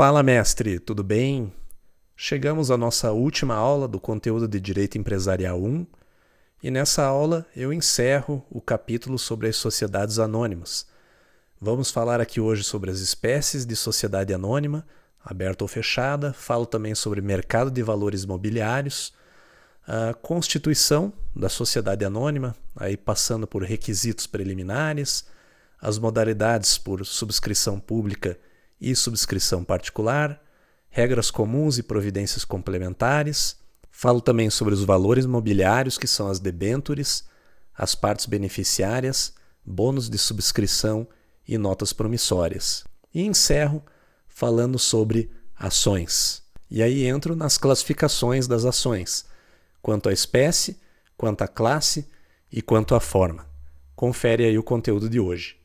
Fala, mestre, tudo bem? Chegamos à nossa última aula do conteúdo de Direito Empresarial 1 e nessa aula eu encerro o capítulo sobre as sociedades anônimas. Vamos falar aqui hoje sobre as espécies de sociedade anônima, aberta ou fechada, falo também sobre mercado de valores imobiliários, a constituição da sociedade anônima, aí passando por requisitos preliminares, as modalidades por subscrição pública e subscrição particular, regras comuns e providências complementares. Falo também sobre os valores mobiliários, que são as debêntures, as partes beneficiárias, bônus de subscrição e notas promissórias. E encerro falando sobre ações. E aí entro nas classificações das ações, quanto à espécie, quanto à classe e quanto à forma. Confere aí o conteúdo de hoje.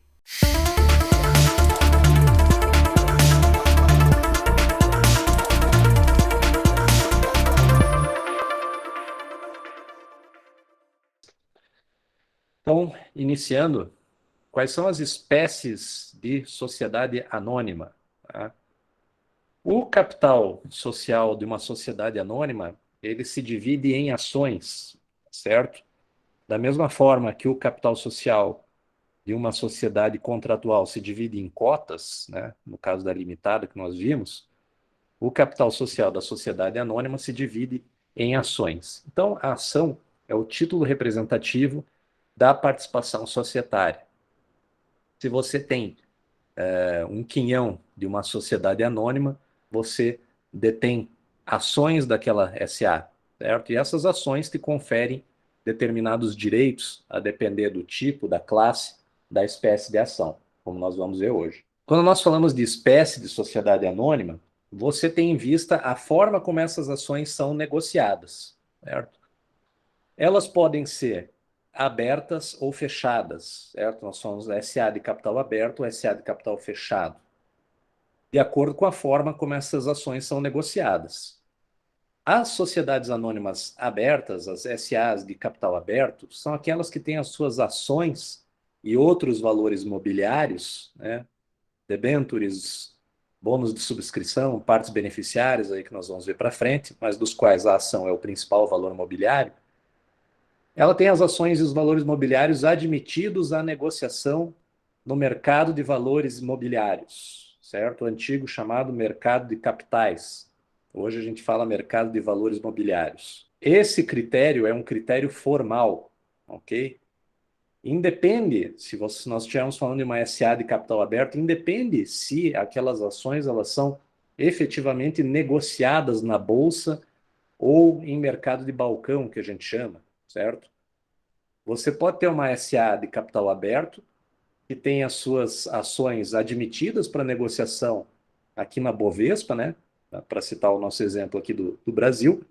Então, iniciando, quais são as espécies de sociedade anônima? Tá? O capital social de uma sociedade anônima, ele se divide em ações, certo? Da mesma forma que o capital social de uma sociedade contratual se divide em cotas, né? No caso da limitada que nós vimos, o capital social da sociedade anônima se divide em ações. Então, a ação é o título representativo da participação societária. Se você tem um quinhão de uma sociedade anônima, você detém ações daquela SA, certo? E essas ações te conferem determinados direitos, a depender do tipo, da classe, da espécie de ação, como nós vamos ver hoje. Quando nós falamos de espécie de sociedade anônima, você tem em vista a forma como essas ações são negociadas, certo? Elas podem ser abertas ou fechadas, certo? Nós somos SA de capital aberto ou SA de capital fechado, de acordo com a forma como essas ações são negociadas. As sociedades anônimas abertas, as SAs de capital aberto, são aquelas que têm as suas ações e outros valores mobiliários, né? Debêntures, bônus de subscrição, partes beneficiárias, aí que nós vamos ver para frente, mas dos quais a ação é o principal valor mobiliário. Ela tem as ações e os valores mobiliários admitidos à negociação no mercado de valores imobiliários, certo? O antigo chamado mercado de capitais. Hoje a gente fala mercado de valores mobiliários. Esse critério é um critério formal, ok? Independe, se nós estivermos falando de uma SA de capital aberto, independe se aquelas ações elas são efetivamente negociadas na bolsa ou em mercado de balcão, que a gente chama, certo? Você pode ter uma SA de capital aberto, que tem as suas ações admitidas para negociação aqui na Bovespa, né? Para citar o nosso exemplo aqui do Brasil.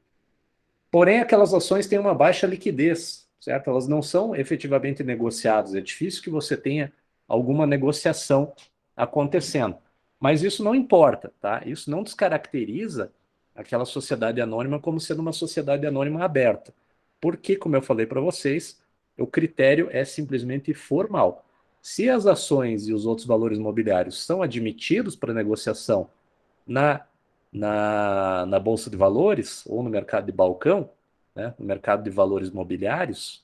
Porém, aquelas ações têm uma baixa liquidez, certo? Elas não são efetivamente negociadas. É difícil que você tenha alguma negociação acontecendo. Mas isso não importa, tá? Isso não descaracteriza aquela sociedade anônima como sendo uma sociedade anônima aberta. Porque, como eu falei para vocês, o critério é simplesmente formal. Se as ações e os outros valores mobiliários são admitidos para negociação na, na Bolsa de Valores ou no mercado de balcão, né, no mercado de valores mobiliários,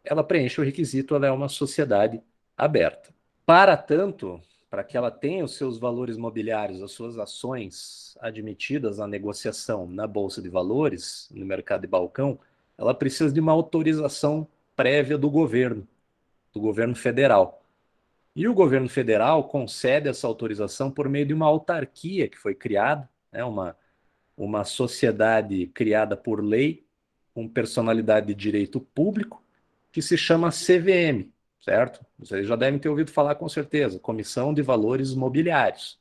ela preenche o requisito, ela é uma sociedade aberta. Para tanto, para que ela tenha os seus valores mobiliários, as suas ações admitidas à negociação na Bolsa de Valores, no mercado de balcão, ela precisa de uma autorização prévia do governo federal. E o governo federal concede essa autorização por meio de uma autarquia que foi criada, né, uma sociedade criada por lei, com personalidade de direito público, que se chama CVM, certo? Vocês já devem ter ouvido falar com certeza, Comissão de Valores Mobiliários.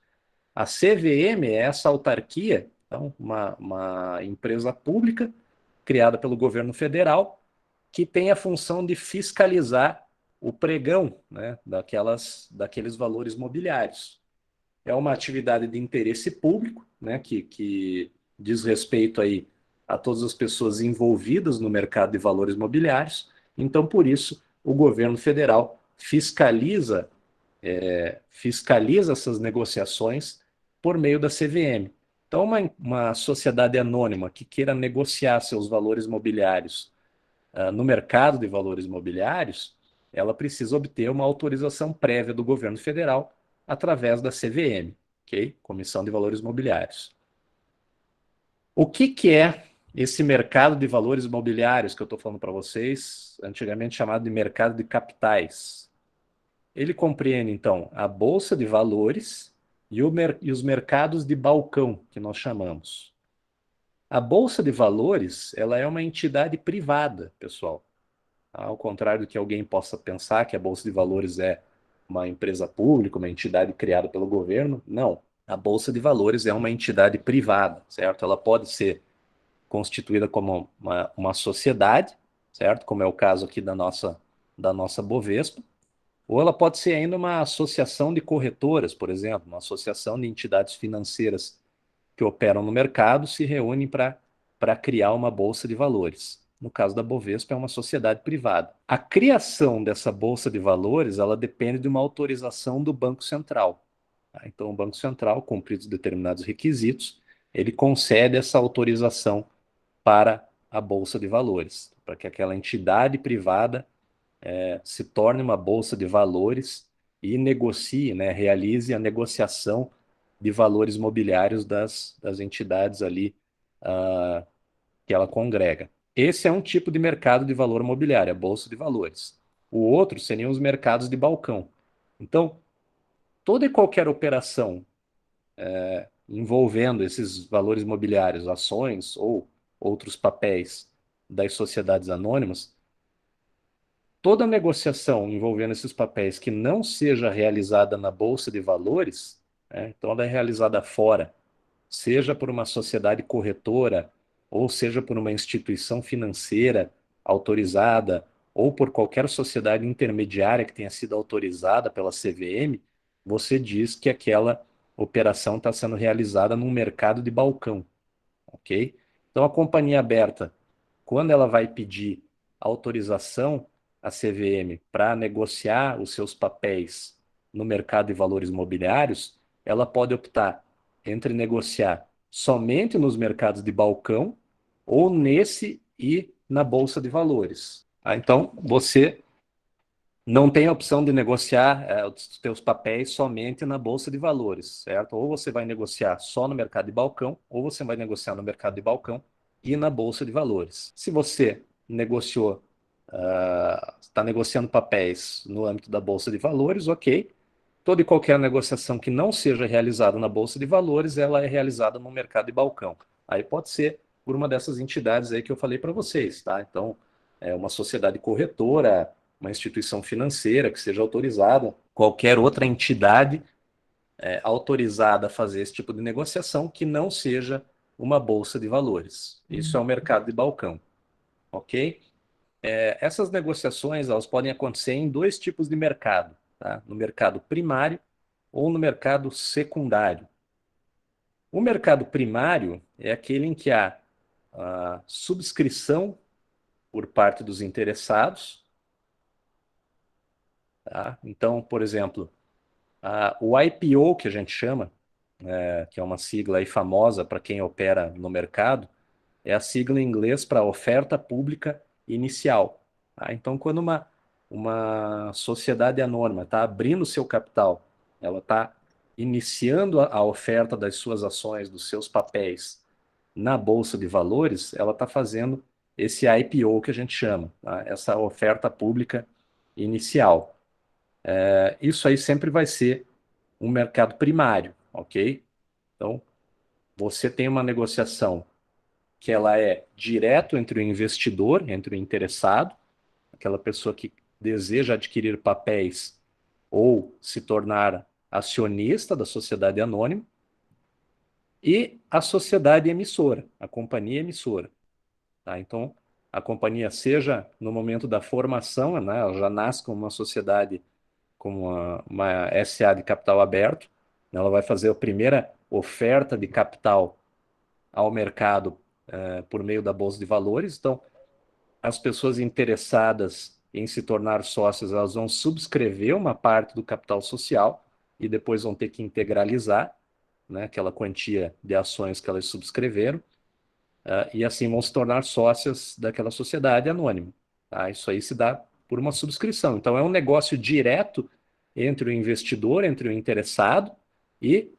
A CVM é essa autarquia, então, uma empresa pública criada pelo governo federal, que tem a função de fiscalizar o pregão, né, daqueles valores mobiliários. É uma atividade de interesse público, né, que diz respeito aí a todas as pessoas envolvidas no mercado de valores mobiliários. Então, por isso, o governo federal fiscaliza essas negociações por meio da CVM. Então, uma sociedade anônima que queira negociar seus valores mobiliários no mercado de valores mobiliários, ela precisa obter uma autorização prévia do governo federal através da CVM, ok? Comissão de Valores Mobiliários. O que é esse mercado de valores mobiliários que eu estou falando para vocês, antigamente chamado de mercado de capitais? Ele compreende, então, a bolsa de valores e os mercados de balcão, que nós chamamos. A bolsa de valores, ela é uma entidade privada, pessoal. Ao contrário do que alguém possa pensar que a bolsa de valores é uma empresa pública, uma entidade criada pelo governo, não. A bolsa de valores é uma entidade privada, certo? Ela pode ser constituída como uma sociedade, certo? Como é o caso aqui da nossa Bovespa, ou ela pode ser ainda uma associação de corretoras, por exemplo, uma associação de entidades financeiras que operam no mercado se reúnem para criar uma bolsa de valores. No caso da Bovespa, é uma sociedade privada. A criação dessa bolsa de valores, ela depende de uma autorização do Banco Central. Tá? Então, o Banco Central, cumpridos determinados requisitos, ele concede essa autorização para a bolsa de valores, para que aquela entidade privada se torne uma bolsa de valores e negocie, né, realize a negociação de valores mobiliários das entidades ali que ela congrega. Esse é um tipo de mercado de valor mobiliário, a bolsa de valores. O outro seriam os mercados de balcão. Então, toda e qualquer operação envolvendo esses valores mobiliários, ações ou outros papéis das sociedades anônimas, toda negociação envolvendo esses papéis que não seja realizada na Bolsa de Valores, né, então ela é realizada fora, seja por uma sociedade corretora, ou seja por uma instituição financeira autorizada, ou por qualquer sociedade intermediária que tenha sido autorizada pela CVM, você diz que aquela operação está sendo realizada num mercado de balcão, ok? Então a companhia aberta, quando ela vai pedir autorização à CVM para negociar os seus papéis no mercado de valores imobiliários, ela pode optar entre negociar somente nos mercados de balcão ou nesse e na bolsa de valores. Então, você não tem a opção de negociar os seus papéis somente na bolsa de valores, certo? Ou você vai negociar só no mercado de balcão, ou você vai negociar no mercado de balcão e na bolsa de valores. Se você negociou, está negociando papéis no âmbito da bolsa de valores, ok. Toda e qualquer negociação que não seja realizada na bolsa de valores, ela é realizada no mercado de balcão. Aí pode ser por uma dessas entidades aí que eu falei para vocês, tá? Então, é uma sociedade corretora, uma instituição financeira que seja autorizada, qualquer outra entidade autorizada a fazer esse tipo de negociação que não seja uma bolsa de valores. Isso é o mercado de balcão, ok? Essas negociações elas podem acontecer em dois tipos de mercado, tá? No mercado primário ou no mercado secundário. O mercado primário é aquele em que há a subscrição por parte dos interessados, tá? Então, por exemplo, o IPO, que a gente chama, que é uma sigla aí famosa para quem opera no mercado, é a sigla em inglês para oferta pública inicial. Tá? Então, quando uma sociedade anônima está abrindo seu capital, ela está iniciando a oferta das suas ações, dos seus papéis na Bolsa de Valores, ela está fazendo esse IPO que a gente chama, tá? Essa oferta pública inicial. Isso aí sempre vai ser um mercado primário, ok? Então, você tem uma negociação que ela é direto entre o investidor, entre o interessado, aquela pessoa que deseja adquirir papéis ou se tornar acionista da sociedade anônima, e a sociedade emissora, a companhia emissora. Tá? Então, a companhia, seja no momento da formação, né, ela já nasce como uma sociedade, como uma SA de capital aberto, né, ela vai fazer a primeira oferta de capital ao mercado por meio da Bolsa de Valores. Então, as pessoas interessadas em se tornar sócias, elas vão subscrever uma parte do capital social e depois vão ter que integralizar, né, aquela quantia de ações que elas subscreveram, e assim vão se tornar sócias daquela sociedade anônima. Tá? Isso aí se dá por uma subscrição. Então, é um negócio direto entre o investidor, entre o interessado e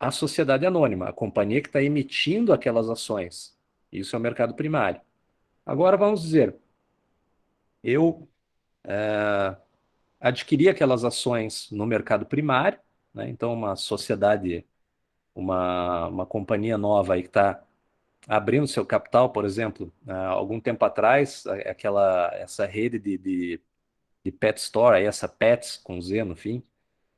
a sociedade anônima, a companhia que está emitindo aquelas ações. Isso é o mercado primário. Agora, vamos dizer, eu adquiri aquelas ações no mercado primário, né? Então, uma sociedade, uma companhia nova aí que está abrindo seu capital, por exemplo, algum tempo atrás, essa rede de pet store, aí, essa Pets com Z no fim,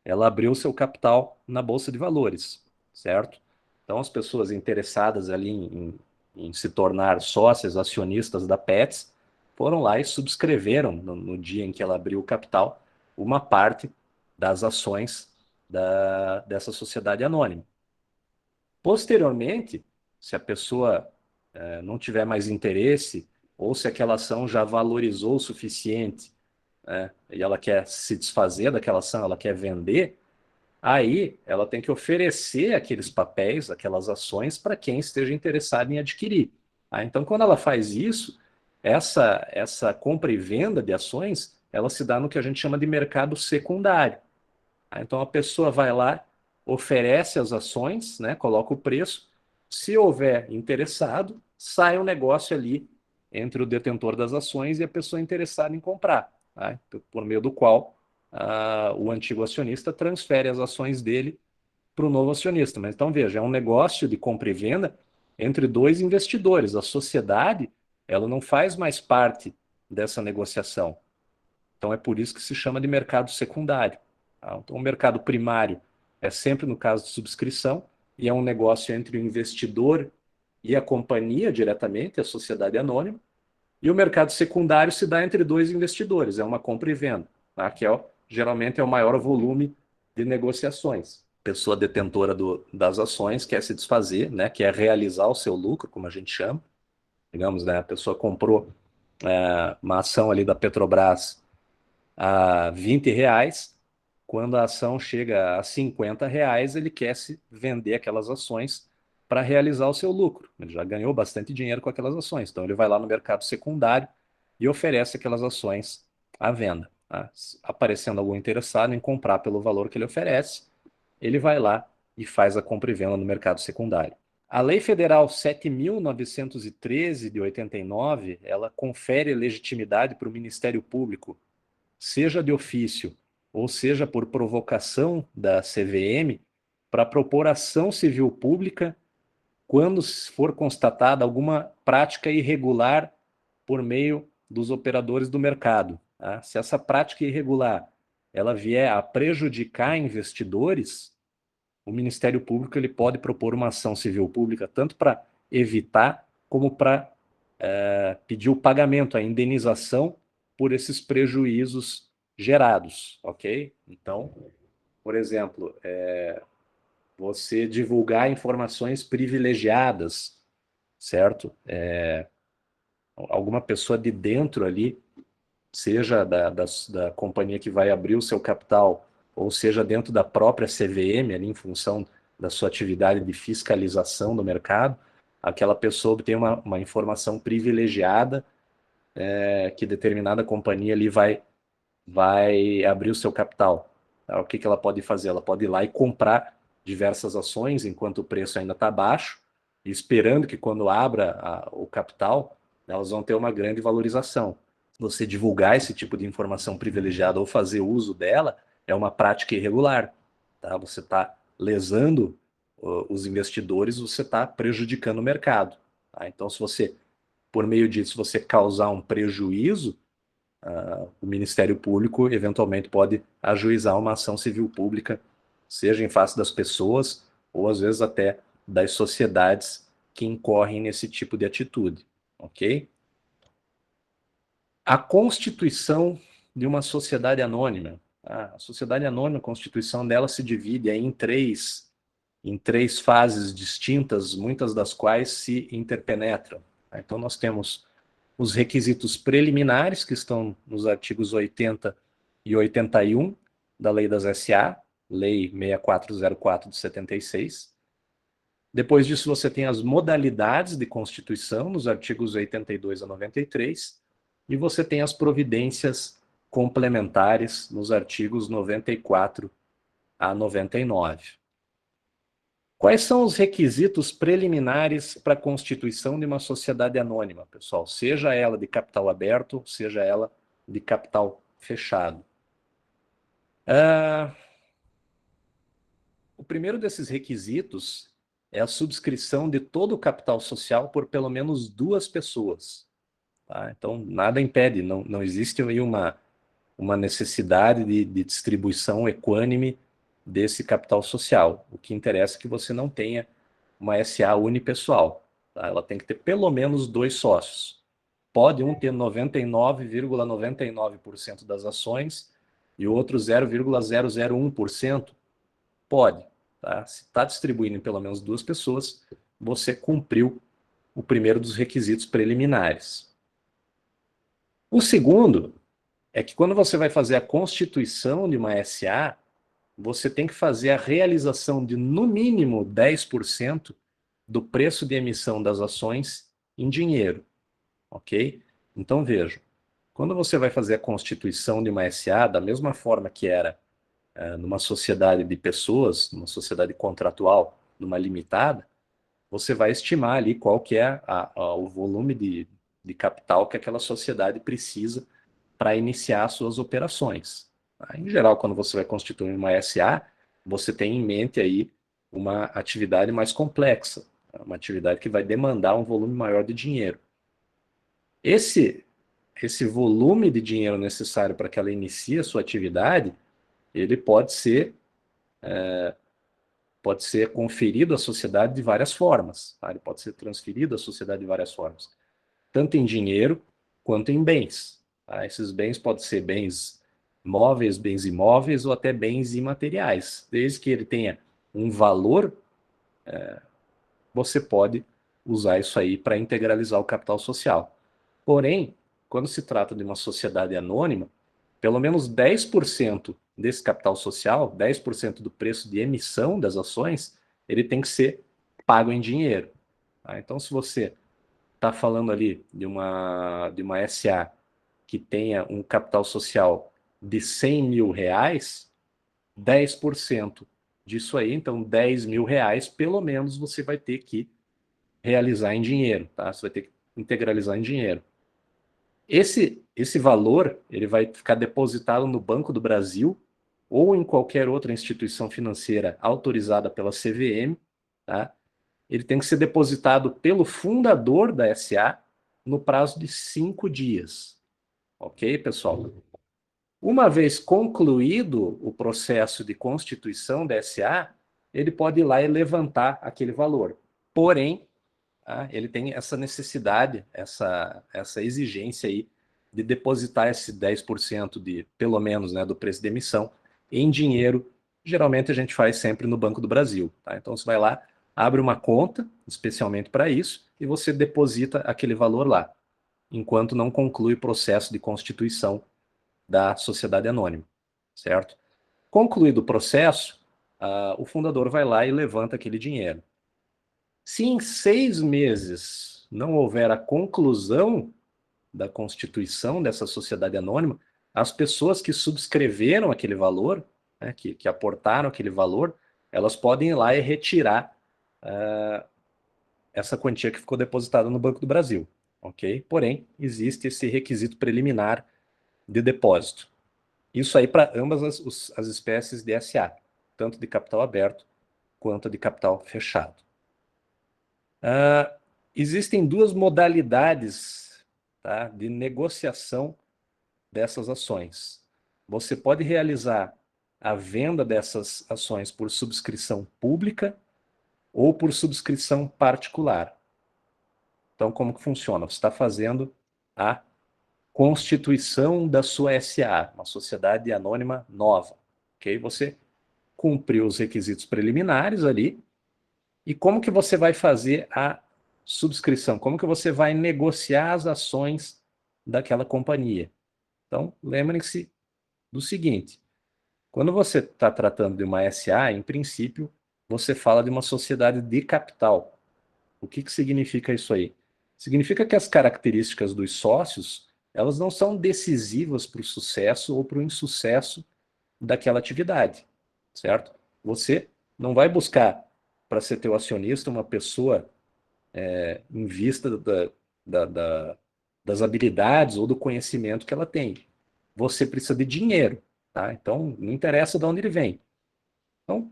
ela abriu seu capital na Bolsa de Valores, certo? Então, as pessoas interessadas ali em se tornar sócias, acionistas da Pets, foram lá e subscreveram, no dia em que ela abriu o capital, uma parte das ações dessa sociedade anônima. Posteriormente, se a pessoa não tiver mais interesse, ou se aquela ação já valorizou o suficiente, né, e ela quer se desfazer daquela ação, ela quer vender, aí ela tem que oferecer aqueles papéis, aquelas ações, para quem esteja interessado em adquirir. Então, quando ela faz isso, essa compra e venda de ações, ela se dá no que a gente chama de mercado secundário. Então, a pessoa vai lá, oferece as ações, né, coloca o preço. Se houver interessado, sai um negócio ali entre o detentor das ações e a pessoa interessada em comprar, tá? Por meio do qual o antigo acionista transfere as ações dele para o novo acionista. Mas então, veja, é um negócio de compra e venda entre dois investidores. A sociedade, ela não faz mais parte dessa negociação. Então, é por isso que se chama de mercado secundário. Tá? Então, o mercado primário é sempre no caso de subscrição e é um negócio entre o investidor e a companhia diretamente, a sociedade anônima. E o mercado secundário se dá entre dois investidores, é uma compra e venda, tá? Que geralmente é o maior volume de negociações. A pessoa detentora das ações quer se desfazer, né? Quer realizar o seu lucro, como a gente chama. Digamos, né? A pessoa comprou uma ação ali da Petrobras a R$ 20, quando a ação chega a R$ 50, ele quer se vender aquelas ações para realizar o seu lucro. Ele já ganhou bastante dinheiro com aquelas ações, então ele vai lá no mercado secundário e oferece aquelas ações à venda. Tá? Aparecendo algum interessado em comprar pelo valor que ele oferece, ele vai lá e faz a compra e venda no mercado secundário. A Lei Federal 7.913 de 89, ela confere legitimidade para o Ministério Público, seja de ofício ou seja por provocação da CVM, para propor ação civil pública quando for constatada alguma prática irregular por meio dos operadores do mercado. Tá? Se essa prática irregular ela vier a prejudicar investidores, o Ministério Público ele pode propor uma ação civil pública tanto para evitar como para pedir o pagamento, a indenização por esses prejuízos gerados, ok? Então, por exemplo, você divulgar informações privilegiadas, certo? Alguma pessoa de dentro ali, seja da companhia que vai abrir o seu capital, ou seja dentro da própria CVM, ali em função da sua atividade de fiscalização do mercado, aquela pessoa obtém uma informação privilegiada que determinada companhia ali vai abrir o seu capital. Tá? O que ela pode fazer? Ela pode ir lá e comprar diversas ações enquanto o preço ainda está baixo, esperando que quando abra o capital, elas vão ter uma grande valorização. Você divulgar esse tipo de informação privilegiada ou fazer uso dela é uma prática irregular. Tá? Você está lesando os investidores, você está prejudicando o mercado. Tá? Então, se você, por meio disso, você causar um prejuízo, o Ministério Público eventualmente pode ajuizar uma ação civil pública, seja em face das pessoas ou às vezes até das sociedades que incorrem nesse tipo de atitude, ok? A constituição de uma sociedade anônima. A sociedade anônima, a constituição dela se divide em três fases distintas, muitas das quais se interpenetram. Então nós temos os requisitos preliminares, que estão nos artigos 80 e 81 da Lei das SA, Lei 6404 de 76. Depois disso, você tem as modalidades de constituição, nos artigos 82 a 93, e você tem as providências complementares, nos artigos 94 a 99. Quais são os requisitos preliminares para a constituição de uma sociedade anônima, pessoal? Seja ela de capital aberto, seja ela de capital fechado. O primeiro desses requisitos é a subscrição de todo o capital social por pelo menos 2 pessoas. Tá? Então, nada impede, não existe aí uma necessidade de distribuição equânime desse capital social. O que interessa é que você não tenha uma SA unipessoal. Tá? Ela tem que ter pelo menos 2 sócios. Pode um ter 99,99% das ações e o outro 0,001%? Pode. Tá? Se está distribuindo em pelo menos 2 pessoas, você cumpriu o primeiro dos requisitos preliminares. O segundo é que quando você vai fazer a constituição de uma SA, você tem que fazer a realização de, no mínimo, 10% do preço de emissão das ações em dinheiro, ok? Então, veja, quando você vai fazer a constituição de uma SA, da mesma forma que era numa sociedade de pessoas, numa sociedade contratual, numa limitada, você vai estimar ali qual que é o volume de capital que aquela sociedade precisa para iniciar suas operações. Em geral, quando você vai constituir uma SA, você tem em mente aí uma atividade mais complexa, uma atividade que vai demandar um volume maior de dinheiro. Esse volume de dinheiro necessário para que ela inicie a sua atividade, ele pode ser conferido à sociedade de várias formas. Tá? Ele pode ser transferido à sociedade de várias formas, tanto em dinheiro quanto em bens. Tá? Esses bens podem ser bens móveis, bens imóveis ou até bens imateriais. Desde que ele tenha um valor, você pode usar isso aí para integralizar o capital social. Porém, quando se trata de uma sociedade anônima, pelo menos 10% desse capital social, 10% do preço de emissão das ações, ele tem que ser pago em dinheiro. Tá? Então, se você está falando ali de uma SA que tenha um capital social de 100 mil reais, 10% disso aí, então 10 mil reais, pelo menos você vai ter que realizar em dinheiro, tá? Você vai ter que integralizar em dinheiro. Esse valor, ele vai ficar depositado no Banco do Brasil ou em qualquer outra instituição financeira autorizada pela CVM, tá? Ele tem que ser depositado pelo fundador da SA no prazo de 5 dias. Ok, pessoal? Uma vez concluído o processo de constituição da SA, ele pode ir lá e levantar aquele valor. Porém, tá, ele tem essa necessidade, essa exigência aí de depositar esse 10% de, pelo menos, né, do preço de emissão em dinheiro. Geralmente a gente faz sempre no Banco do Brasil. Tá? Então você vai lá, abre uma conta, especialmente para isso, e você deposita aquele valor lá, enquanto não conclui o processo de constituição da sociedade anônima, certo? Concluído o processo, o fundador vai lá e levanta aquele dinheiro. Se em 6 meses não houver a conclusão da constituição dessa sociedade anônima, as pessoas que subscreveram aquele valor, né, que aportaram aquele valor, elas podem ir lá e retirar essa quantia que ficou depositada no Banco do Brasil, ok? Porém, existe esse requisito preliminar de depósito. Isso aí para ambas as espécies de SA, tanto de capital aberto quanto de capital fechado. Existem 2 modalidades, tá, de negociação dessas ações. Você pode realizar a venda dessas ações por subscrição pública ou por subscrição particular. Então, como que funciona? Você está fazendo a constituição da sua SA, uma sociedade anônima nova. Ok? Você cumpriu os requisitos preliminares ali. E como que você vai fazer a subscrição? Como que você vai negociar as ações daquela companhia? Então, lembrem-se do seguinte: quando você está tratando de uma SA, em princípio, você fala de uma sociedade de capital. O que que significa isso aí? Significa que as características dos sócios, elas não são decisivas para o sucesso ou para o insucesso daquela atividade, certo? Você não vai buscar, para ser teu acionista, uma pessoa em vista das habilidades ou do conhecimento que ela tem. Você precisa de dinheiro, tá? Então, não interessa de onde ele vem. Então,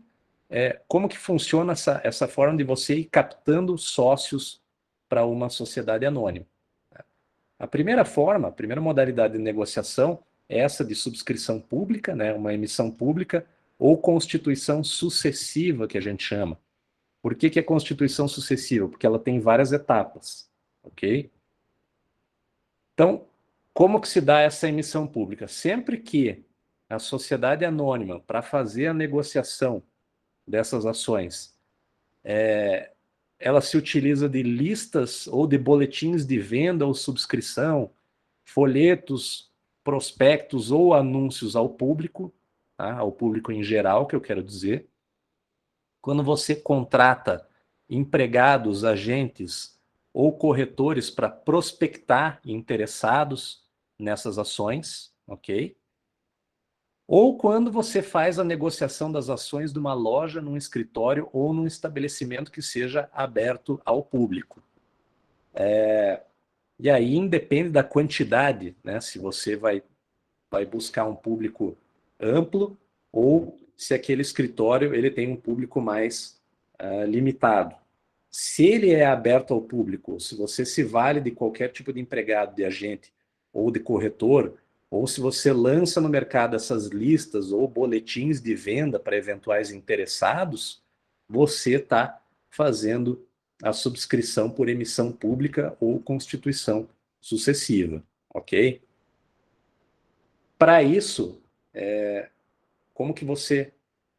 como que funciona essa forma de você ir captando sócios para uma sociedade anônima? A primeira forma, a primeira modalidade de negociação é essa de subscrição pública, né, uma emissão pública, ou constituição sucessiva, que a gente chama. Por que que é constituição sucessiva? Porque ela tem várias etapas, ok? Então, como que se dá essa emissão pública? Sempre que a sociedade anônima, para fazer a negociação dessas ações, ela se utiliza de listas ou de boletins de venda ou subscrição, folhetos, prospectos ou anúncios ao público, tá? Ao público em geral, que eu quero dizer. Quando você contrata empregados, agentes ou corretores para prospectar interessados nessas ações, ok? Ou quando você faz a negociação das ações de uma loja, num escritório ou num estabelecimento que seja aberto ao público. E aí independe da quantidade, né? Se você vai buscar um público amplo ou se aquele escritório ele tem um público mais limitado. Se ele é aberto ao público, se você se vale de qualquer tipo de empregado, de agente ou de corretor, ou se você lança no mercado essas listas ou boletins de venda para eventuais interessados, você está fazendo a subscrição por emissão pública ou constituição sucessiva, ok? Para isso, como que você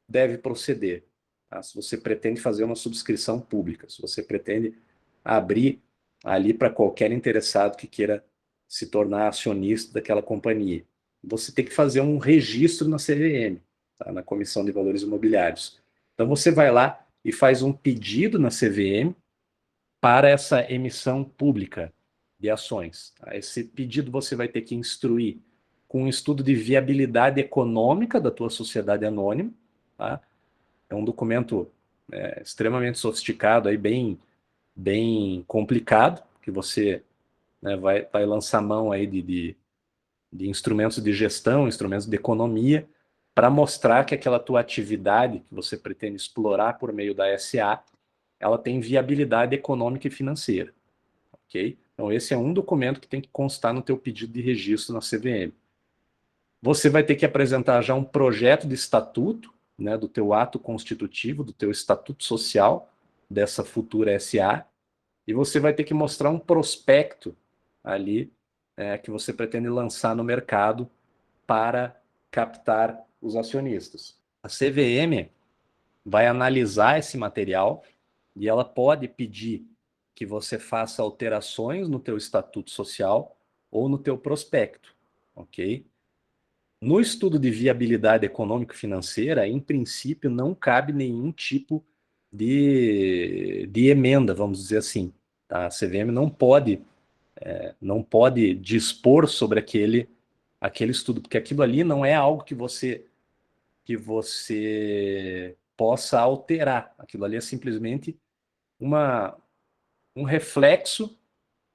deve proceder? Tá? Se você pretende fazer uma subscrição pública, se você pretende abrir ali para qualquer interessado que queira se tornar acionista daquela companhia, você tem que fazer um registro na CVM, tá? Na Comissão de Valores Imobiliários. Então você vai lá e faz um pedido na CVM para essa emissão pública de ações. Tá? Esse pedido você vai ter que instruir com um estudo de viabilidade econômica da tua sociedade anônima, tá? É um documento extremamente sofisticado, aí bem complicado, que você vai lançar mão aí de instrumentos de gestão, instrumentos de economia, para mostrar que aquela tua atividade que você pretende explorar por meio da SA, ela tem viabilidade econômica e financeira, ok? Então esse é um documento que tem que constar no teu pedido de registro na CVM. Você vai ter que apresentar já um projeto de estatuto, né, do teu ato constitutivo, do teu estatuto social dessa futura SA, e você vai ter que mostrar um prospecto ali que você pretende lançar no mercado para captar os acionistas. A CVM vai analisar esse material e ela pode pedir que você faça alterações no teu estatuto social ou no teu prospecto, ok? No estudo de viabilidade econômico-financeira, em princípio, não cabe nenhum tipo de emenda, vamos dizer assim. Tá? A CVM não pode dispor sobre aquele estudo, porque aquilo ali não é algo que você possa alterar. Aquilo ali é simplesmente um reflexo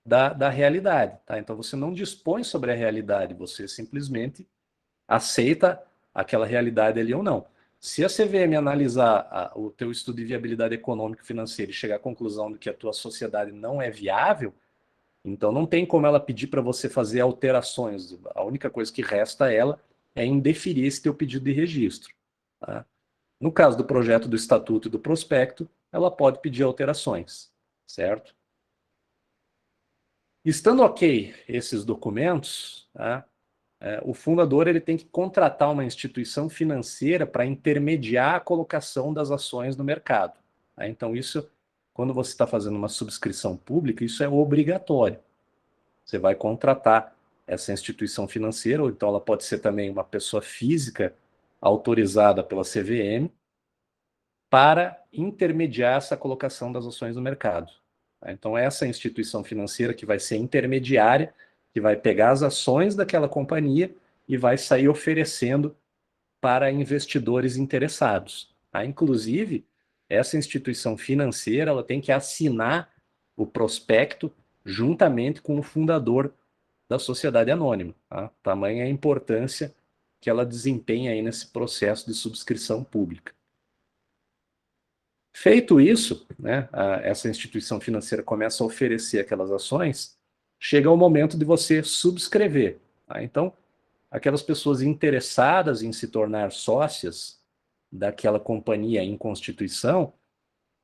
da realidade. Tá? Então você não dispõe sobre a realidade, você simplesmente aceita aquela realidade ali ou não. Se a CVM analisar o teu estudo de viabilidade econômica e financeira e chegar à conclusão de que a tua sociedade não é viável, então não tem como ela pedir para você fazer alterações. A única coisa que resta a ela é indeferir esse teu pedido de registro. Tá? No caso do projeto do estatuto e do prospecto, ela pode pedir alterações, certo? Estando ok esses documentos, tá? O fundador ele tem que contratar uma instituição financeira para intermediar a colocação das ações no mercado. Tá? Então, isso, quando você está fazendo uma subscrição pública, isso é obrigatório. Você vai contratar essa instituição financeira, ou então ela pode ser também uma pessoa física autorizada pela CVM, para intermediar essa colocação das ações no mercado. Então, essa instituição financeira que vai ser intermediária, que vai pegar as ações daquela companhia e vai sair oferecendo para investidores interessados. Inclusive, essa instituição financeira ela tem que assinar o prospecto juntamente com o fundador da sociedade anônima. Tamanha a importância que ela desempenha aí nesse processo de subscrição pública. Feito isso, né, essa instituição financeira começa a oferecer aquelas ações, chega o momento de você subscrever. Então, aquelas pessoas interessadas em se tornar sócias daquela companhia em constituição,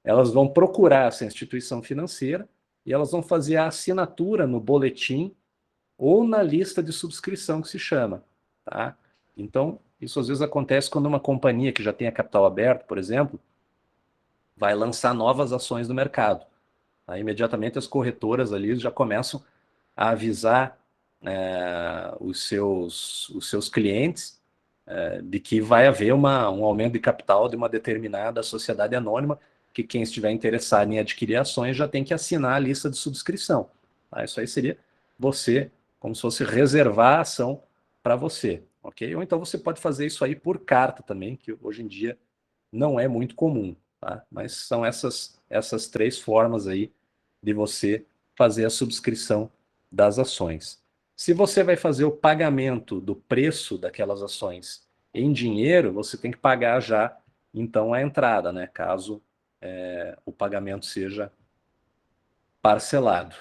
elas vão procurar essa instituição financeira e elas vão fazer a assinatura no boletim ou na lista de subscrição que se chama. Tá? Então, isso às vezes acontece quando uma companhia que já tem a capital aberto, por exemplo, vai lançar novas ações no mercado. Aí, imediatamente as corretoras ali já começam a avisar os seus clientes de que vai haver um aumento de capital de uma determinada sociedade anônima, que quem estiver interessado em adquirir ações já tem que assinar a lista de subscrição. Tá? Isso aí seria você, como se fosse reservar a ação para você. Okay? Ou então você pode fazer isso aí por carta também, que hoje em dia não é muito comum. Tá? Mas são essas três formas aí de você fazer a subscrição das ações. Se você vai fazer o pagamento do preço daquelas ações em dinheiro, você tem que pagar já, então, a entrada, né? Caso o pagamento seja parcelado.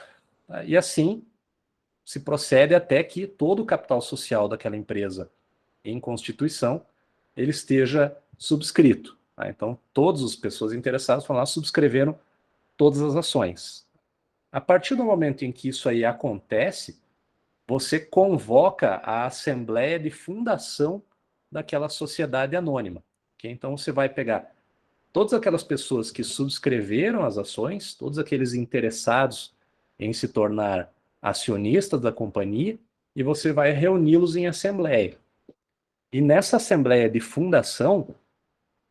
E assim se procede até que todo o capital social daquela empresa em constituição ele esteja subscrito. Tá? Então, todas as pessoas interessadas foram lá, subscreveram todas as ações. A partir do momento em que isso aí acontece, você convoca a assembleia de fundação daquela sociedade anônima. Okay? Então, você vai pegar todas aquelas pessoas que subscreveram as ações, todos aqueles interessados em se tornar acionistas da companhia, e você vai reuni-los em assembleia. E nessa assembleia de fundação,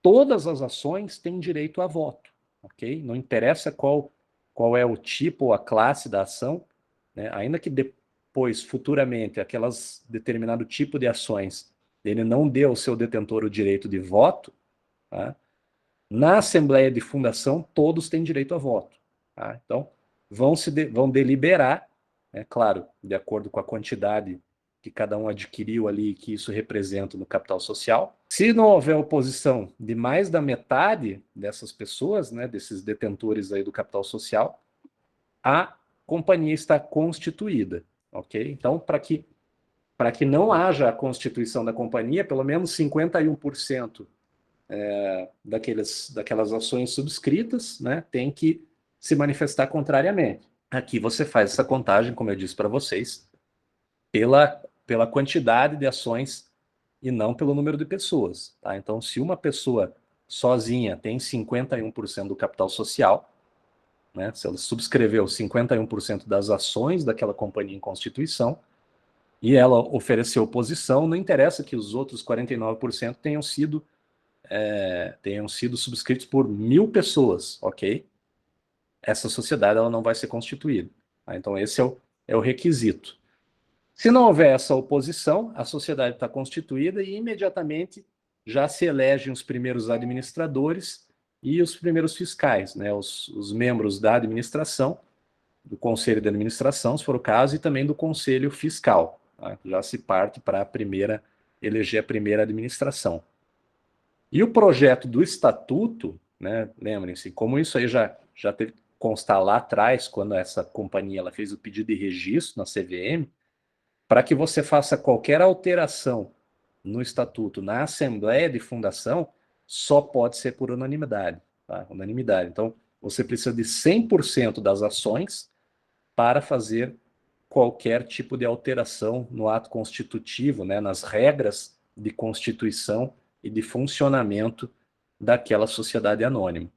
todas as ações têm direito a voto. Okay? Não interessa qual é o tipo ou a classe da ação, né? Ainda que depois, futuramente, aquelas determinado tipo de ações, ele não dê ao seu detentor o direito de voto, tá? Na Assembleia de Fundação, todos têm direito a voto. Tá? Então, vão deliberar, claro, de acordo com a quantidade que cada um adquiriu ali, que isso representa no capital social. Se não houver oposição de mais da metade dessas pessoas, né, desses detentores aí do capital social, a companhia está constituída, ok? Então, para que não haja a constituição da companhia, pelo menos 51% daquelas ações subscritas, né, tem que se manifestar contrariamente. Aqui você faz essa contagem, como eu disse para vocês, pela quantidade de ações e não pelo número de pessoas. Tá? Então, se uma pessoa sozinha tem 51% do capital social, né, se ela subscreveu 51% das ações daquela companhia em constituição, e ela ofereceu oposição, não interessa que os outros 49% tenham sido subscritos por 1.000 pessoas, ok? Essa sociedade ela não vai ser constituída. Tá? Então, esse é o requisito. Se não houver essa oposição, a sociedade está constituída e imediatamente já se elegem os primeiros administradores e os primeiros fiscais, né? Os membros da administração, do conselho de administração, se for o caso, e também do conselho fiscal. Tá? Já se parte para eleger a primeira administração. E o projeto do estatuto, né, lembrem-se, como isso aí já teve que constar lá atrás, quando essa companhia ela fez o pedido de registro na CVM, para que você faça qualquer alteração no estatuto, na assembleia de fundação, só pode ser por unanimidade. Tá? Unanimidade. Então, você precisa de 100% das ações para fazer qualquer tipo de alteração no ato constitutivo, né, nas regras de constituição e de funcionamento daquela sociedade anônima.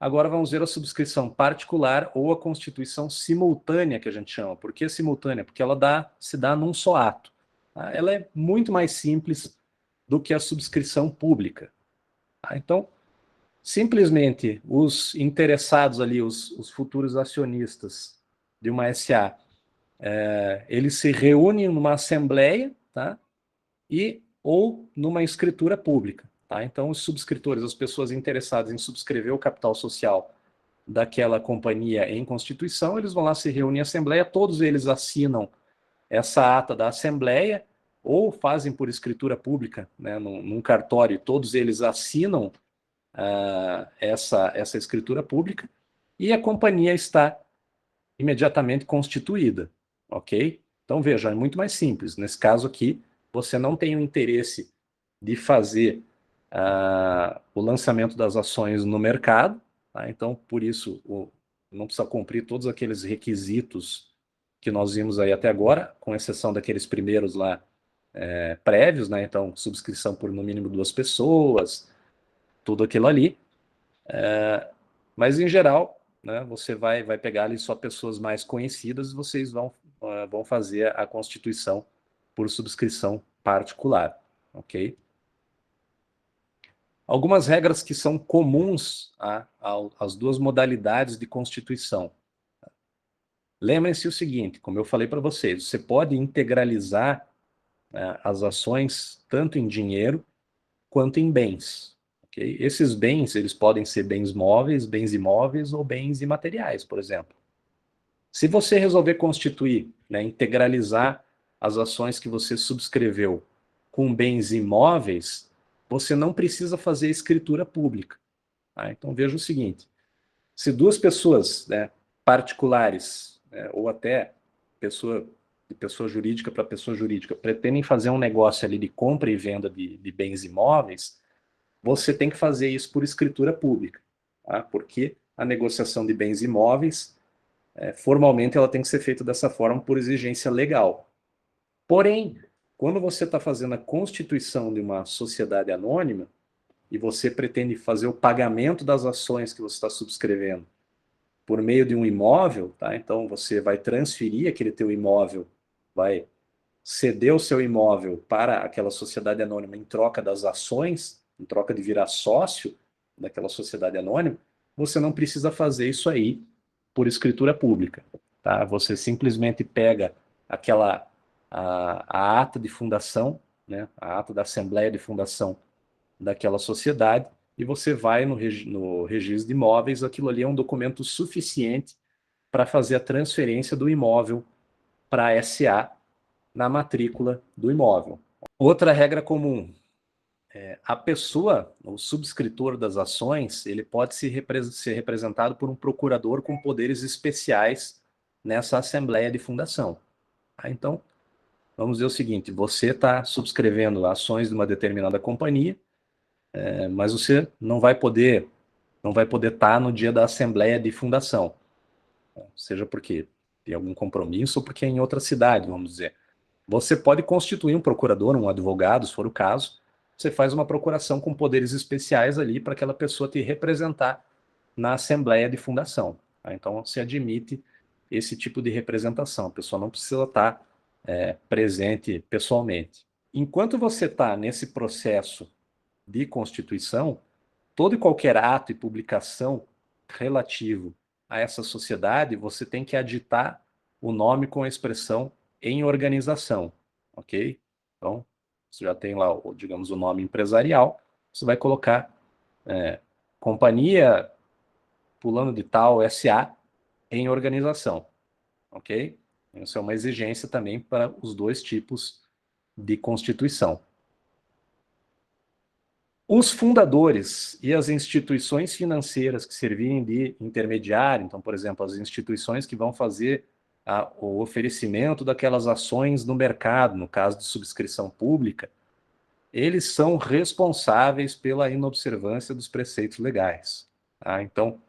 Agora vamos ver a subscrição particular ou a constituição simultânea, que a gente chama. Por que simultânea? Porque ela se dá num só ato. Ela é muito mais simples do que a subscrição pública. Tá? Então, simplesmente os interessados ali, os futuros acionistas de uma SA, eles se reúnem numa assembleia, tá? E ou numa escritura pública. Tá? Então, os subscritores, as pessoas interessadas em subscrever o capital social daquela companhia em constituição, eles vão lá se reunir em assembleia, todos eles assinam essa ata da assembleia ou fazem por escritura pública, né, num cartório, todos eles assinam essa escritura pública e a companhia está imediatamente constituída, ok? Então, veja, é muito mais simples. Nesse caso aqui, você não tem o interesse de fazer o lançamento das ações no mercado, tá? Então, por isso, não precisa cumprir todos aqueles requisitos que nós vimos aí até agora, com exceção daqueles primeiros lá prévios, né? Então, subscrição por no mínimo 2 pessoas, tudo aquilo ali. Mas, em geral, né, você vai pegar ali só pessoas mais conhecidas e vocês vão fazer a constituição por subscrição particular, ok? Algumas regras que são comuns às duas modalidades de constituição. Lembrem-se o seguinte, como eu falei para vocês, você pode integralizar as ações tanto em dinheiro quanto em bens. Okay? Esses bens, eles podem ser bens móveis, bens imóveis ou bens imateriais, por exemplo. Se você resolver constituir, né, integralizar as ações que você subscreveu com bens imóveis, você não precisa fazer escritura pública. Tá? Então veja o seguinte, se duas pessoas, né, particulares, né, ou até de pessoa jurídica para pessoa jurídica, pretendem fazer um negócio ali de compra e venda de bens imóveis, você tem que fazer isso por escritura pública, tá? Porque a negociação de bens imóveis, formalmente, ela tem que ser feita dessa forma por exigência legal. Porém, quando você está fazendo a constituição de uma sociedade anônima e você pretende fazer o pagamento das ações que você está subscrevendo por meio de um imóvel, tá? Então você vai transferir aquele teu imóvel, vai ceder o seu imóvel para aquela sociedade anônima em troca das ações, em troca de virar sócio daquela sociedade anônima, você não precisa fazer isso aí por escritura pública, tá? Você simplesmente pega a ata de fundação, né? A ata da assembleia de fundação daquela sociedade e você vai no registro de imóveis, aquilo ali é um documento suficiente para fazer a transferência do imóvel para a SA na matrícula do imóvel. Outra regra comum, a pessoa, o subscritor das ações, ele pode ser representado por um procurador com poderes especiais nessa assembleia de fundação. Então, vamos dizer o seguinte, você está subscrevendo ações de uma determinada companhia, mas você não vai poder estar no dia da assembleia de fundação, seja porque tem algum compromisso ou porque é em outra cidade, vamos dizer. Você pode constituir um procurador, um advogado, se for o caso. Você faz uma procuração com poderes especiais ali para aquela pessoa te representar na assembleia de fundação. Tá? Então, se admite esse tipo de representação. A pessoa não precisa estar presente pessoalmente. Enquanto você está nesse processo de constituição, todo e qualquer ato e publicação relativo a essa sociedade, você tem que aditar o nome com a expressão em organização, ok? Então, você já tem lá, digamos, o nome empresarial, você vai colocar companhia fulano de tal, SA, em organização, ok? Isso é uma exigência também para os dois tipos de constituição. Os fundadores e as instituições financeiras que servirem de intermediário, então, por exemplo, as instituições que vão fazer o oferecimento daquelas ações no mercado, no caso de subscrição pública, eles são responsáveis pela inobservância dos preceitos legais. Tá? Então,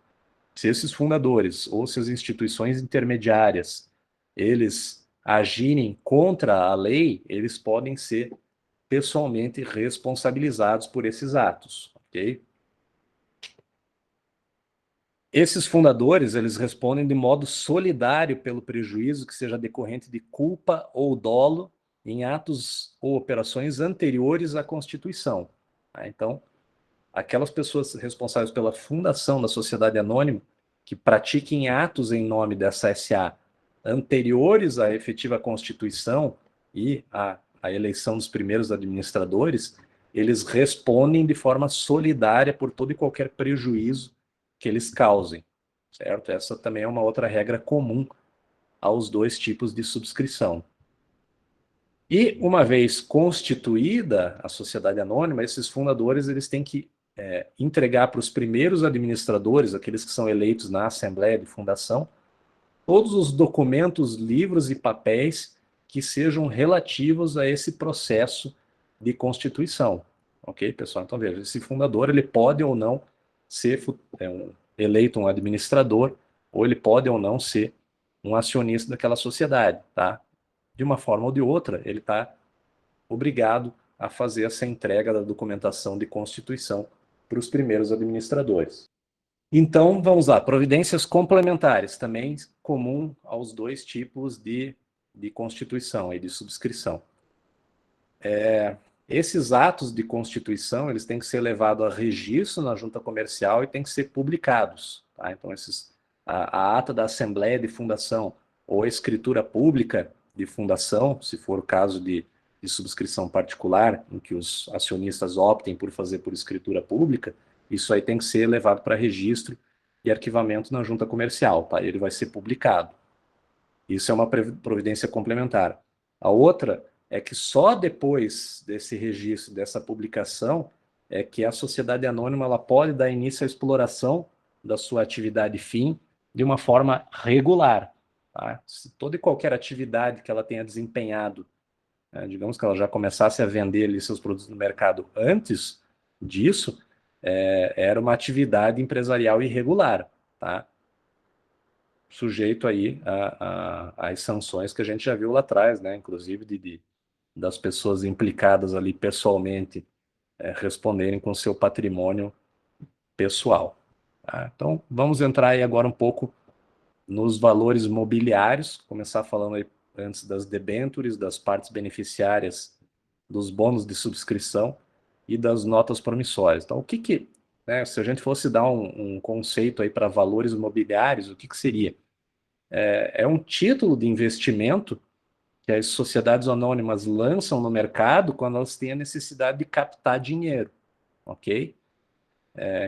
se esses fundadores ou se as instituições intermediárias, eles agirem contra a lei, eles podem ser pessoalmente responsabilizados por esses atos, ok? Esses fundadores, eles respondem de modo solidário pelo prejuízo que seja decorrente de culpa ou dolo em atos ou operações anteriores à Constituição. Tá? Então, aquelas pessoas responsáveis pela fundação da sociedade anônima que pratiquem atos em nome dessa SA anteriores à efetiva constituição e à eleição dos primeiros administradores, eles respondem de forma solidária por todo e qualquer prejuízo que eles causem, certo? Essa também é uma outra regra comum aos dois tipos de subscrição. E uma vez constituída a sociedade anônima, esses fundadores eles têm que entregar para os primeiros administradores, aqueles que são eleitos na Assembleia de Fundação, todos os documentos, livros e papéis que sejam relativos a esse processo de constituição. Ok, pessoal? Então, veja, esse fundador ele pode ou não ser eleito um administrador, ou ele pode ou não ser um acionista daquela sociedade, tá? De uma forma ou de outra, ele está obrigado a fazer essa entrega da documentação de constituição para os primeiros administradores. Então, vamos lá, providências complementares, também comum aos dois tipos de constituição e de subscrição. Esses atos de constituição, eles têm que ser levados a registro na junta comercial e têm que ser publicados. Tá? Então, a ata da Assembleia de Fundação ou a escritura pública de fundação, se for o caso de subscrição particular, em que os acionistas optem por fazer por escritura pública, isso aí tem que ser levado para registro e arquivamento na junta comercial, tá? Ele vai ser publicado. Isso é uma providência complementar. A outra é que só depois desse registro, dessa publicação, é que a sociedade anônima ela pode dar início à exploração da sua atividade fim de uma forma regular. Tá? Se toda e qualquer atividade que ela tenha desempenhado, digamos que ela já começasse a vender ali seus produtos no mercado antes disso, era uma atividade empresarial irregular, tá? Sujeito aí às sanções que a gente já viu lá atrás, né? Inclusive das pessoas implicadas ali pessoalmente responderem com seu patrimônio pessoal. Tá? Então, vamos entrar aí agora um pouco nos valores mobiliários, começar falando aí antes das debêntures, das partes beneficiárias, dos bônus de subscrição e das notas promissórias. Então, se a gente fosse dar um conceito aí para valores mobiliários, o que seria? É um título de investimento que as sociedades anônimas lançam no mercado quando elas têm a necessidade de captar dinheiro, ok?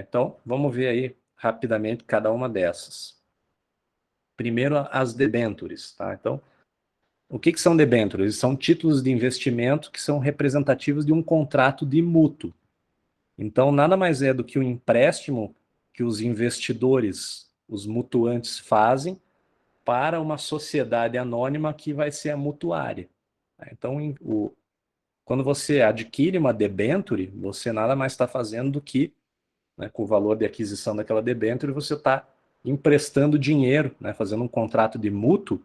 Então, vamos ver aí rapidamente cada uma dessas. Primeiro, as debêntures, tá? Então, o que são debêntures? São títulos de investimento que são representativos de um contrato de mútuo. Então, nada mais é do que o empréstimo que os investidores, os mutuantes, fazem para uma sociedade anônima que vai ser a mutuária. Então, quando você adquire uma debênture, você nada mais está fazendo do que, com o valor de aquisição daquela debênture, você está emprestando dinheiro, fazendo um contrato de mútuo.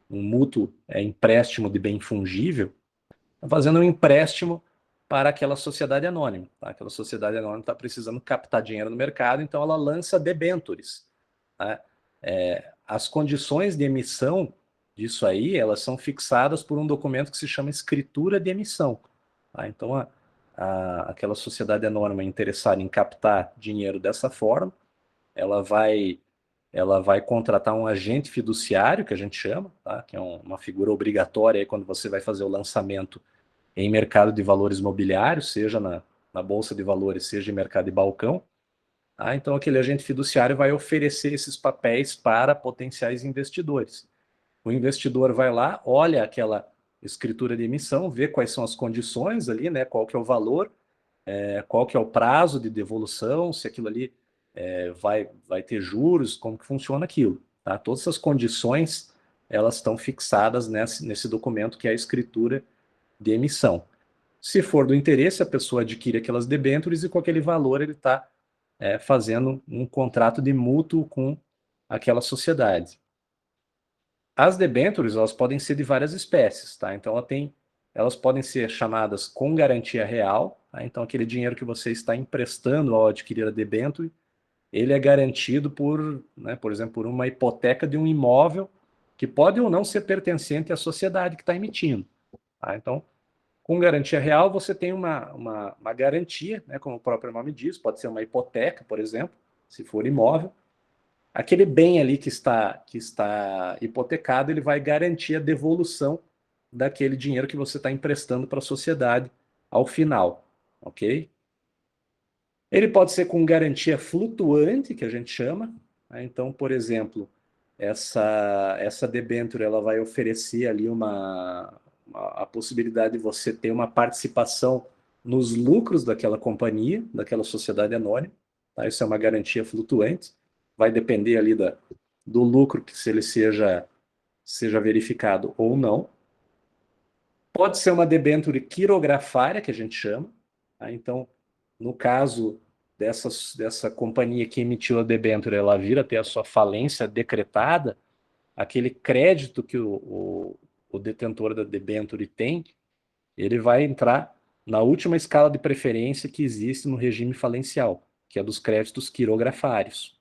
Um mútuo é empréstimo de bem fungível, fazendo um empréstimo para aquela sociedade anônima. Tá? Aquela sociedade anônima está precisando captar dinheiro no mercado, então ela lança debêntures. Tá? As condições de emissão disso aí, elas são fixadas por um documento que se chama escritura de emissão. Tá? Então, aquela sociedade anônima interessada em captar dinheiro dessa forma, ela vai contratar um agente fiduciário, que a gente chama, tá? Que é uma figura obrigatória aí quando você vai fazer o lançamento em mercado de valores mobiliários, seja na Bolsa de Valores, seja em mercado de balcão. Tá? Então, aquele agente fiduciário vai oferecer esses papéis para potenciais investidores. O investidor vai lá, olha aquela escritura de emissão, vê quais são as condições ali, né? Qual que é o valor, qual que é o prazo de devolução, se aquilo ali vai ter juros, como que funciona aquilo. Tá? Todas essas condições, elas estão fixadas nesse documento que é a escritura de emissão. Se for do interesse, a pessoa adquire aquelas debêntures e com aquele valor ele está fazendo um contrato de mútuo com aquela sociedade. As debêntures, elas podem ser de várias espécies, tá? Então, elas podem ser chamadas com garantia real, tá? Então, aquele dinheiro que você está emprestando ao adquirir a debênture, ele é garantido por exemplo, por uma hipoteca de um imóvel que pode ou não ser pertencente à sociedade que está emitindo. Tá? Então, Com garantia real, você tem uma garantia, né, como o próprio nome diz, pode ser uma hipoteca, por exemplo, se for imóvel. Aquele bem ali que está hipotecado, ele vai garantir a devolução daquele dinheiro que você está emprestando para a sociedade ao final, ok? Ele pode ser com garantia flutuante, que a gente chama, né? Então, por exemplo, essa debênture ela vai oferecer ali a possibilidade de você ter uma participação nos lucros daquela companhia, daquela sociedade anônima, tá? Isso é uma garantia flutuante, vai depender ali do lucro, que se ele seja verificado ou não. Pode ser uma debênture quirografária, que a gente chama, tá? Então, no caso dessa companhia que emitiu a debênture, ela vir a ter a sua falência decretada, aquele crédito que o detentor da debênture tem, ele vai entrar na última escala de preferência que existe no regime falencial, que é dos créditos quirografários.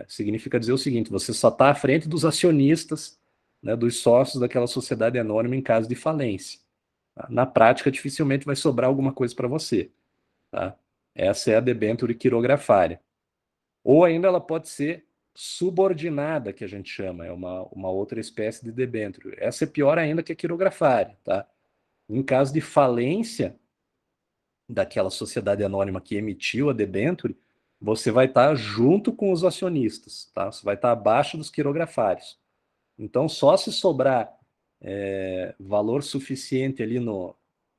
Significa dizer o seguinte: você só está à frente dos acionistas, né, dos sócios daquela sociedade anônima em caso de falência. Tá? Na prática, dificilmente vai sobrar alguma coisa para você. Tá? Essa é a debênture quirografária. Ou ainda ela pode ser subordinada, que a gente chama, é uma outra espécie de debênture. Essa é pior ainda que a quirografária. Tá? Em caso de falência daquela sociedade anônima que emitiu a debênture, você vai estar junto com os acionistas, tá? Você vai estar abaixo dos quirografários. Então, só se sobrar valor suficiente ali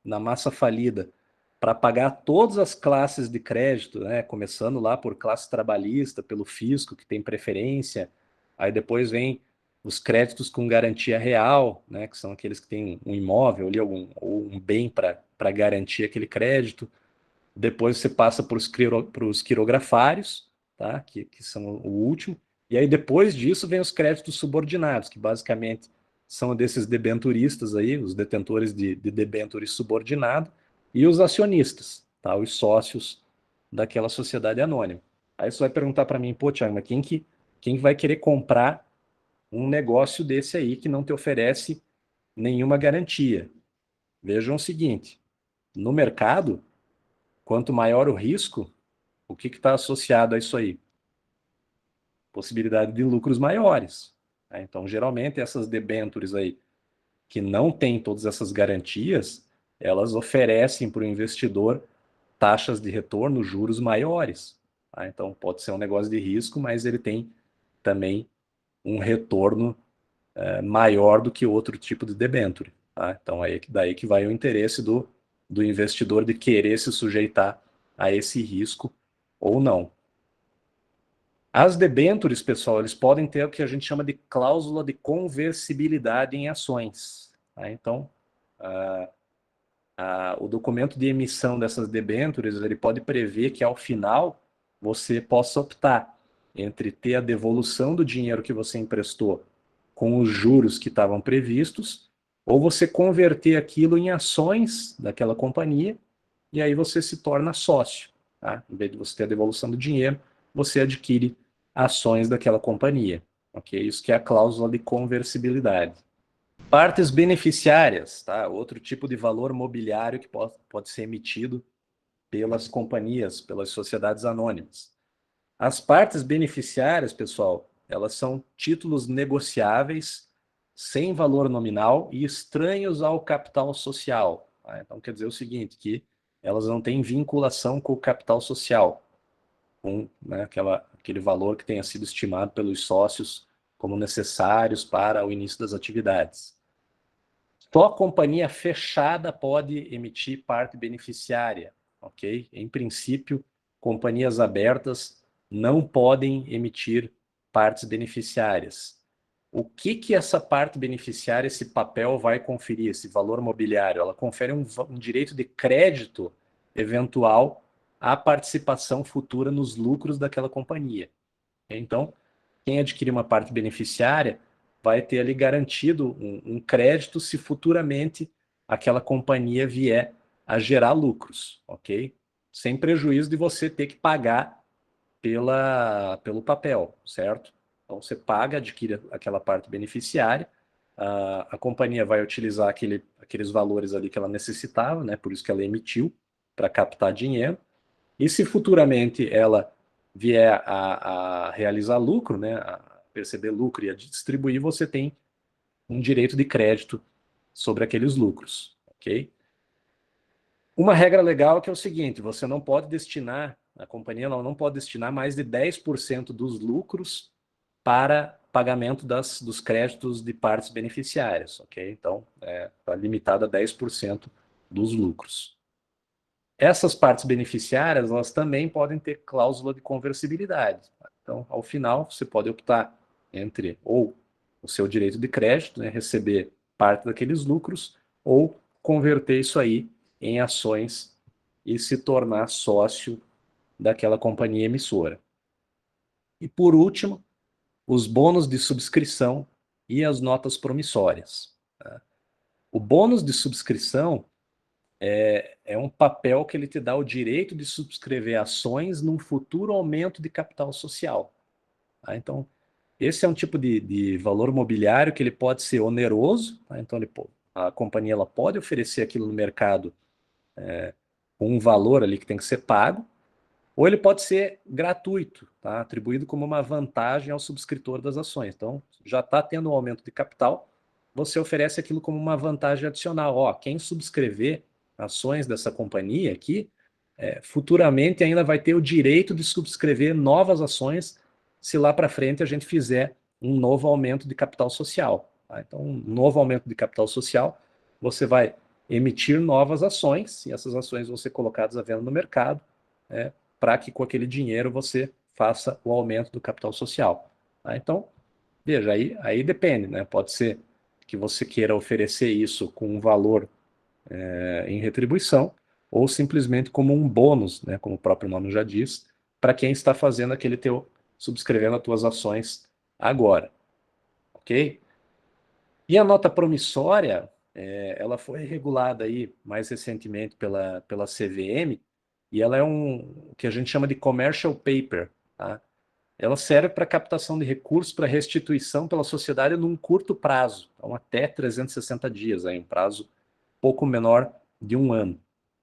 na massa falida para pagar todas as classes de crédito, né? Começando lá por classe trabalhista, pelo fisco, que tem preferência, aí depois vem os créditos com garantia real, né? Que são aqueles que têm um imóvel ali, ou um bem para garantir aquele crédito. Depois você passa para os quirografários, tá? Que são o último. E aí, depois disso, vem os créditos subordinados, que basicamente são desses debenturistas aí, os detentores de debênture subordinado, e os acionistas, tá? Os sócios daquela sociedade anônima. Aí você vai perguntar para mim, pô, Thiago, mas quem vai querer comprar um negócio desse aí que não te oferece nenhuma garantia? Vejam o seguinte, no mercado, quanto maior o risco, o que está associado a isso aí? Possibilidade de lucros maiores. Né? Então, geralmente, essas debêntures aí, que não têm todas essas garantias, elas oferecem para o investidor taxas de retorno, juros maiores. Tá? Então, pode ser um negócio de risco, mas ele tem também um retorno maior do que outro tipo de debênture. Tá? Então, daí que vai o interesse do investidor de querer se sujeitar a esse risco ou não. As debêntures, pessoal, eles podem ter o que a gente chama de cláusula de conversibilidade em ações. Tá? Então, o documento de emissão dessas debêntures, ele pode prever que ao final você possa optar entre ter a devolução do dinheiro que você emprestou com os juros que estavam previstos, ou você converter aquilo em ações daquela companhia, e aí você se torna sócio. Tá? Em vez de você ter a devolução do dinheiro, você adquire ações daquela companhia. Ok? Isso que é a cláusula de conversibilidade. Partes beneficiárias, tá? Outro tipo de valor mobiliário que pode ser emitido pelas companhias, pelas sociedades anônimas. As partes beneficiárias, pessoal, elas são títulos negociáveis, sem valor nominal e estranhos ao capital social. Tá? Então, quer dizer o seguinte, que elas não têm vinculação com o capital social, com, né, aquele valor que tenha sido estimado pelos sócios como necessários para o início das atividades. Só companhia fechada pode emitir parte beneficiária, ok? Em princípio, companhias abertas não podem emitir partes beneficiárias. O que essa parte beneficiária, esse papel vai conferir, esse valor mobiliário? Ela confere um direito de crédito eventual à participação futura nos lucros daquela companhia. Então, quem adquirir uma parte beneficiária vai ter ali garantido um crédito se futuramente aquela companhia vier a gerar lucros, ok? Sem prejuízo de você ter que pagar pelo papel, certo? Então você paga, adquire aquela parte beneficiária, a companhia vai utilizar aqueles valores ali que ela necessitava, né? Por isso que ela emitiu, para captar dinheiro. E se futuramente ela vier a realizar lucro, né? A perceber lucro e a distribuir, você tem um direito de crédito sobre aqueles lucros, ok? Uma regra legal que é o seguinte, você não pode destinar, a companhia não pode destinar mais de 10% dos lucros para pagamento dos créditos de partes beneficiárias, ok? Então, está limitado a 10% dos lucros. Essas partes beneficiárias, elas também podem ter cláusula de conversibilidade. Então, ao final, você pode optar entre ou o seu direito de crédito, né, receber parte daqueles lucros, ou converter isso aí em ações e se tornar sócio daquela companhia emissora. E por último, os bônus de subscrição e as notas promissórias. Tá? O bônus de subscrição é um papel que ele te dá o direito de subscrever ações num futuro aumento de capital social. Tá? Então, esse é um tipo de valor mobiliário que ele pode ser oneroso. Tá? Então, a companhia ela pode oferecer aquilo no mercado com um valor ali que tem que ser pago, ou ele pode ser gratuito, tá? Atribuído como uma vantagem ao subscritor das ações. Então, já está tendo um aumento de capital, você oferece aquilo como uma vantagem adicional. Ó, quem subscrever ações dessa companhia aqui, futuramente ainda vai ter o direito de subscrever novas ações se lá para frente a gente fizer um novo aumento de capital social. Tá? Então, um novo aumento de capital social, você vai emitir novas ações, e essas ações vão ser colocadas à venda no mercado, para que com aquele dinheiro você faça o aumento do capital social. Tá? Então, veja, aí depende, né? Pode ser que você queira oferecer isso com um valor em retribuição, ou simplesmente como um bônus, né? Como o próprio nome já diz, para quem está fazendo subscrevendo as tuas ações agora. Ok? E a nota promissória, ela foi regulada aí mais recentemente pela CVM, e ela é o que a gente chama de commercial paper. Tá? Ela serve para captação de recursos para restituição pela sociedade num curto prazo, então até 360 dias, aí, um prazo pouco menor de um ano.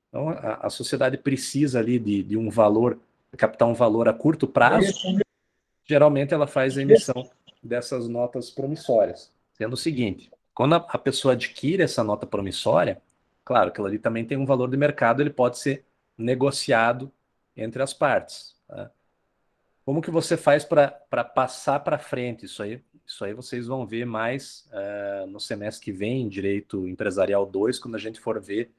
Então a sociedade precisa ali de um valor, captar um valor a curto prazo, geralmente ela faz a emissão dessas notas promissórias, sendo o seguinte, quando a pessoa adquire essa nota promissória, claro que ela ali também tem um valor de mercado, ele pode ser negociado entre as partes. Tá? Como que você faz para passar para frente isso aí? Isso aí vocês vão ver mais no semestre que vem, Direito Empresarial 2, quando a gente for ver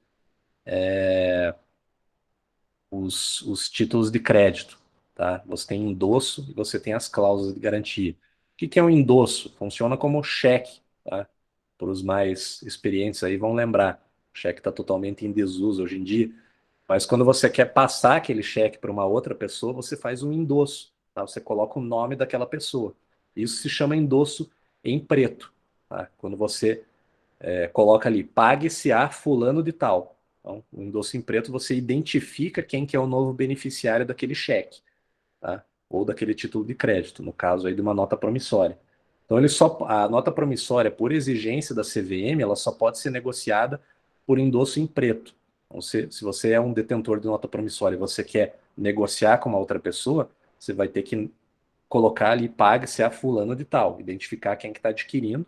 os títulos de crédito, tá? Você tem endosso e você tem as cláusulas de garantia. O que é um endosso? Funciona como cheque, tá? Para os mais experientes aí vão lembrar. O cheque está totalmente em desuso hoje em dia, mas quando você quer passar aquele cheque para uma outra pessoa, você faz um endosso, tá? Você coloca o nome daquela pessoa. Isso se chama endosso em preto, tá? Quando você coloca ali, pague-se a fulano de tal. Então, o endosso em preto, você identifica quem que é o novo beneficiário daquele cheque, tá? Ou daquele título de crédito, no caso aí de uma nota promissória. Então, a nota promissória, por exigência da CVM, ela só pode ser negociada por endosso em preto. Então, se você é um detentor de nota promissória e você quer negociar com uma outra pessoa, você vai ter que colocar ali, pague-se a fulano de tal, identificar quem que está adquirindo,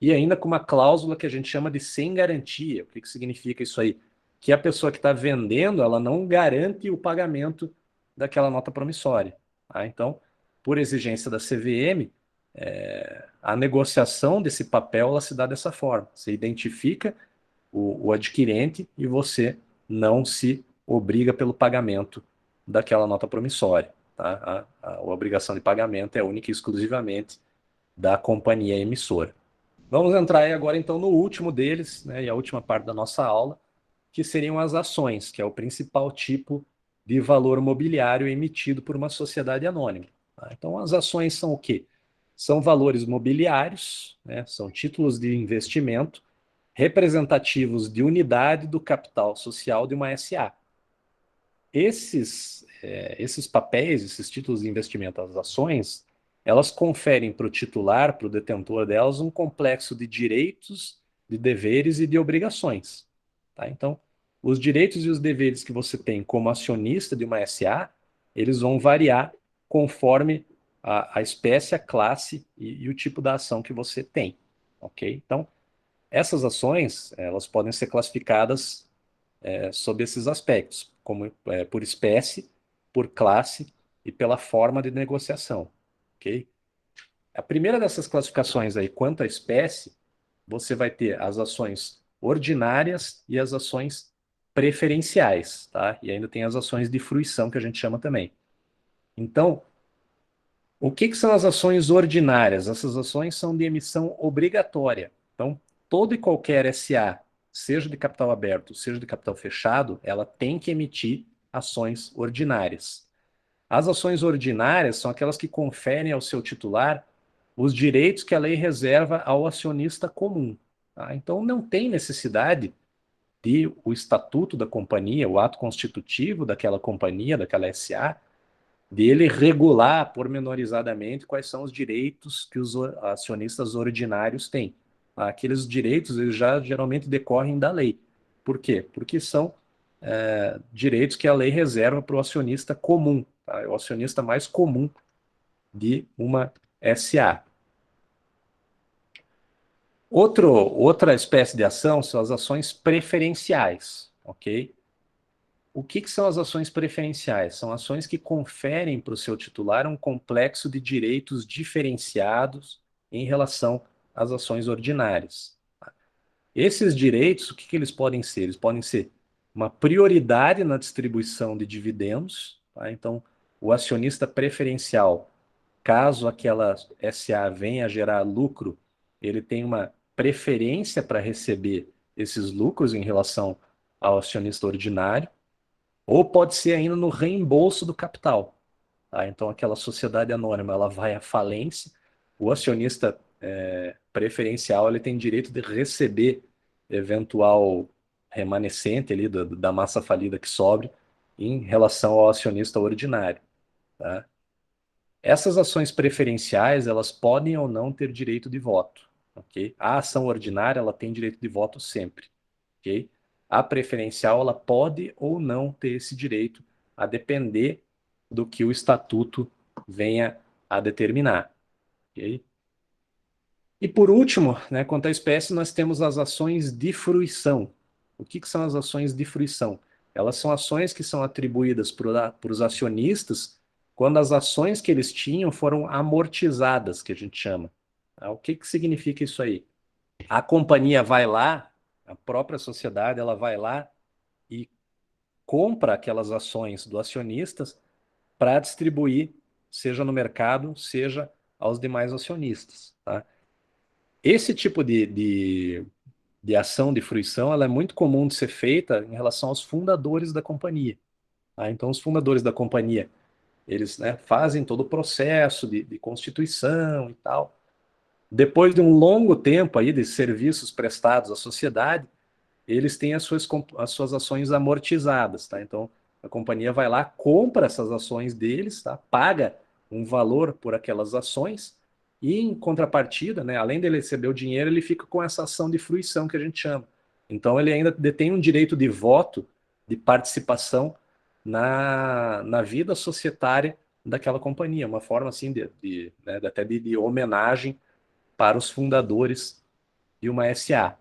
e ainda com uma cláusula que a gente chama de sem garantia. O que que significa isso aí? Que a pessoa que está vendendo, ela não garante o pagamento daquela nota promissória. Tá? Então, por exigência da CVM, a negociação desse papel ela se dá dessa forma. Você identifica o adquirente e você não se obriga pelo pagamento daquela nota promissória. Tá? A obrigação de pagamento é única e exclusivamente da companhia emissora. Vamos entrar aí agora então no último deles, né, e a última parte da nossa aula, que seriam as ações, que é o principal tipo de valor mobiliário emitido por uma sociedade anônima. Tá? Então, as ações são o quê? São valores mobiliários, né, são títulos de investimento representativos de unidade do capital social de uma SA. Esses papéis, esses títulos de investimento, as ações, elas conferem para o titular, para o detentor delas, um complexo de direitos, de deveres e de obrigações. Tá? Então, os direitos e os deveres que você tem como acionista de uma SA, eles vão variar conforme a espécie, a classe e o tipo da ação que você tem. Ok? Então, essas ações, elas podem ser classificadas sob esses aspectos, como por espécie, por classe e pela forma de negociação. Ok? A primeira dessas classificações aí, quanto à espécie, você vai ter as ações ordinárias e as ações preferenciais, tá? E ainda tem as ações de fruição, que a gente chama também. Então, o que são as ações ordinárias? Essas ações são de emissão obrigatória. Então, todo e qualquer SA, seja de capital aberto, seja de capital fechado, ela tem que emitir ações ordinárias. As ações ordinárias são aquelas que conferem ao seu titular os direitos que a lei reserva ao acionista comum. Tá? Então, não tem necessidade de o estatuto da companhia, o ato constitutivo daquela companhia, daquela SA, dele regular pormenorizadamente quais são os direitos que os acionistas ordinários têm. Aqueles direitos eles já geralmente decorrem da lei. Por quê? Porque são direitos que a lei reserva para o acionista comum, tá? É o acionista mais comum de uma SA. Outra espécie de ação são as ações preferenciais, ok? O que são as ações preferenciais? São ações que conferem para o seu titular um complexo de direitos diferenciados em relação às ações ordinárias. Esses direitos, o que eles podem ser? Eles podem ser uma prioridade na distribuição de dividendos, tá? Então, o acionista preferencial, caso aquela SA venha a gerar lucro, ele tem uma preferência para receber esses lucros em relação ao acionista ordinário, ou pode ser ainda no reembolso do capital. Tá? Então, aquela sociedade anônima ela vai à falência, o acionista preferencial ele tem direito de receber eventual remanescente ali da massa falida que sobre em relação ao acionista ordinário. Tá? Essas ações preferenciais elas podem ou não ter direito de voto. Okay? A ação ordinária ela tem direito de voto sempre. Okay? A preferencial ela pode ou não ter esse direito, a depender do que o estatuto venha a determinar. Okay? E por último, né, quanto à espécie, nós temos as ações de fruição. O que são as ações de fruição? Elas são ações que são atribuídas para os acionistas quando as ações que eles tinham foram amortizadas, que a gente chama. Tá? O que significa isso aí? A companhia vai lá, a própria sociedade, ela vai lá e compra aquelas ações do acionistas para distribuir, seja no mercado, seja aos demais acionistas. Tá? Esse tipo de ação de fruição ela é muito comum de ser feita em relação aos fundadores da companhia. Tá? Então, os fundadores da companhia, eles né, fazem todo o processo de constituição e tal. Depois de um longo tempo aí de serviços prestados à sociedade, eles têm as suas ações amortizadas, tá? Então, a companhia vai lá, compra essas ações deles, tá? Paga um valor por aquelas ações e, em contrapartida, né, além dele receber o dinheiro, ele fica com essa ação de fruição que a gente chama. Então, ele ainda detém um direito de voto, de participação na vida societária daquela companhia, uma forma assim né, até de homenagem para os fundadores de uma SA,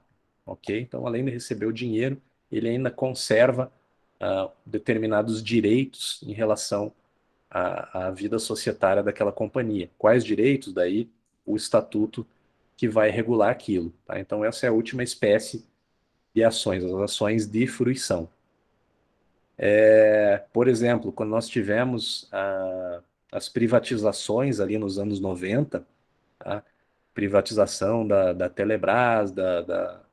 ok? Então, além de receber o dinheiro, ele ainda conserva determinados direitos em relação à vida societária daquela companhia. Quais direitos? Daí o estatuto que vai regular aquilo. Tá? Então, essa é a última espécie de ações, as ações de fruição. Por exemplo, quando nós tivemos as privatizações ali nos anos 90, tá? Privatização da Telebrás,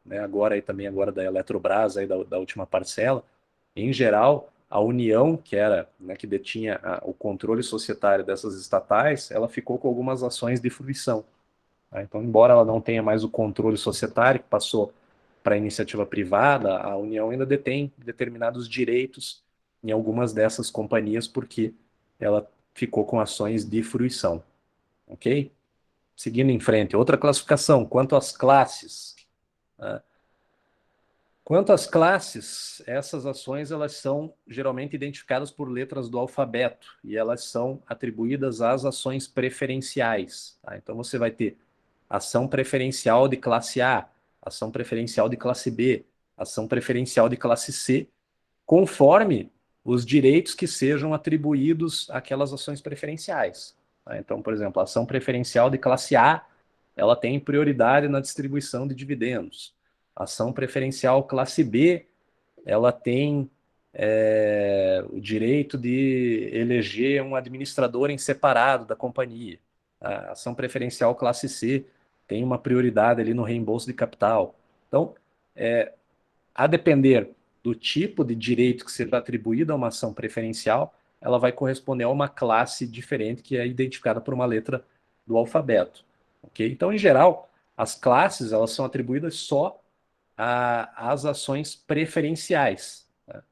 né, agora aí também agora da Eletrobras, aí da última parcela. Em geral, a União, que era, né, que detinha o controle societário dessas estatais, ela ficou com algumas ações de fruição. Tá? Então, embora ela não tenha mais o controle societário, que passou para a iniciativa privada, a União ainda detém determinados direitos em algumas dessas companhias, porque ela ficou com ações de fruição. ok? Seguindo em frente, outra classificação, quanto às classes. Quanto às classes, essas ações elas são geralmente identificadas por letras do alfabeto e elas são atribuídas às ações preferenciais. Tá? Então você vai ter ação preferencial de classe A, ação preferencial de classe B, ação preferencial de classe C, conforme os direitos que sejam atribuídos àquelas ações preferenciais. Tá? Então, por exemplo, a ação preferencial de classe A, ela tem prioridade na distribuição de dividendos. A ação preferencial classe B, ela tem o direito de eleger um administrador em separado da companhia. A ação preferencial classe C tem uma prioridade ali no reembolso de capital. Então, a depender do tipo de direito que seja atribuído a uma ação preferencial, ela vai corresponder a uma classe diferente que é identificada por uma letra do alfabeto. Okay? Então, em geral, as classes elas são atribuídas só às ações preferenciais. Tá?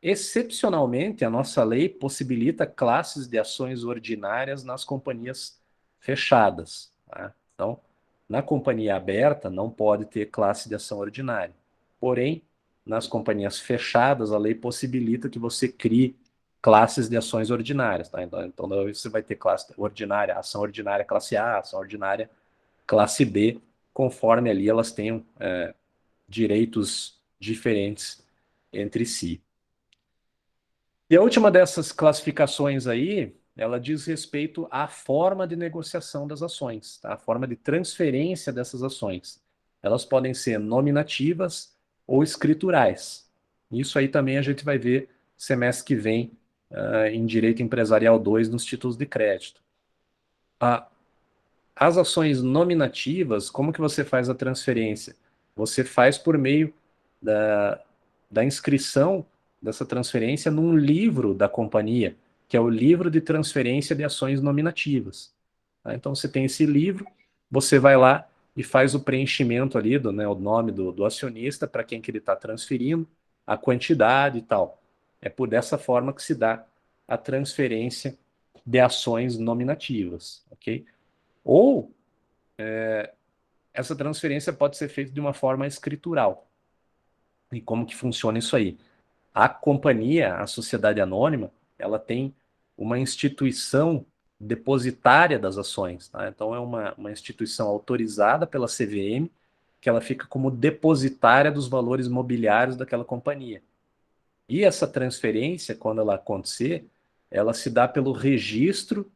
Excepcionalmente, a nossa lei possibilita classes de ações ordinárias nas companhias fechadas. Tá? Então, na companhia aberta, não pode ter classe de ação ordinária. Porém, nas companhias fechadas, a lei possibilita que você crie classes de ações ordinárias. Tá? Então, você vai ter classe ordinária, ação ordinária classe A, ação ordinária classe B, conforme ali elas tenham direitos diferentes entre si. E a última dessas classificações aí, ela diz respeito à forma de negociação das ações, tá? A forma de transferência dessas ações. Elas podem ser nominativas ou escriturais. Isso aí também a gente vai ver semestre que vem em Direito Empresarial 2 nos títulos de crédito. As ações nominativas, como que você faz a transferência? Você faz por meio da inscrição dessa transferência num livro da companhia, que é o livro de transferência de ações nominativas. Tá? Então você tem esse livro, você vai lá e faz o preenchimento ali do, o nome do acionista, para quem que ele está transferindo, a quantidade e tal. É por dessa forma que se dá a transferência de ações nominativas, ok? Ou essa transferência pode ser feita de uma forma escritural. E como que funciona isso aí? A companhia, a sociedade anônima, ela tem uma instituição depositária das ações. Tá? Então, é uma instituição autorizada pela CVM, que ela fica como depositária dos valores mobiliários daquela companhia. E essa transferência, quando ela acontecer, ela se dá pelo registro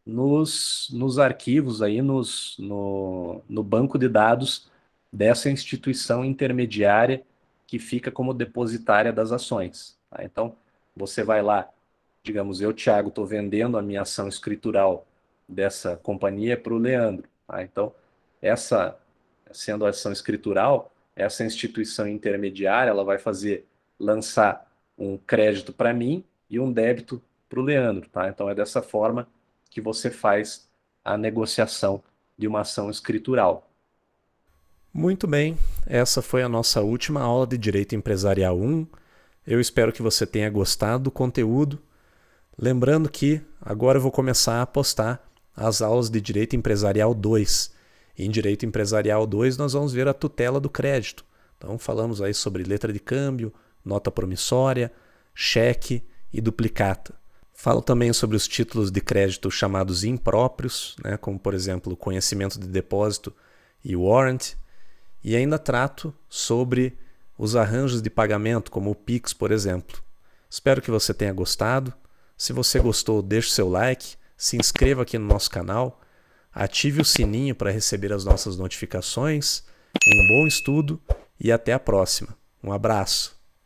nos arquivos, aí no banco de dados dessa instituição intermediária que fica como depositária das ações. Tá? Então, você vai lá, digamos, eu, Thiago, estou vendendo a minha ação escritural dessa companhia para o Leandro. Tá? Então, essa, sendo a ação escritural, essa instituição intermediária, ela vai lançar um crédito para mim e um débito para o Leandro. Tá? Então, é dessa forma que você faz a negociação de uma ação escritural. Muito bem, essa foi a nossa última aula de Direito Empresarial 1. Eu espero que você tenha gostado do conteúdo. Lembrando que agora eu vou começar a postar as aulas de Direito Empresarial 2. E em Direito Empresarial 2 nós vamos ver a tutela do crédito. Então falamos aí sobre letra de câmbio, nota promissória, cheque e duplicata. Falo também sobre os títulos de crédito chamados impróprios, né, como por exemplo conhecimento de depósito e warrant. E ainda trato sobre os arranjos de pagamento, como o Pix, por exemplo. Espero que você tenha gostado. Se você gostou, deixe seu like, se inscreva aqui no nosso canal, ative o sininho para receber as nossas notificações. Um bom estudo e até a próxima. Um abraço.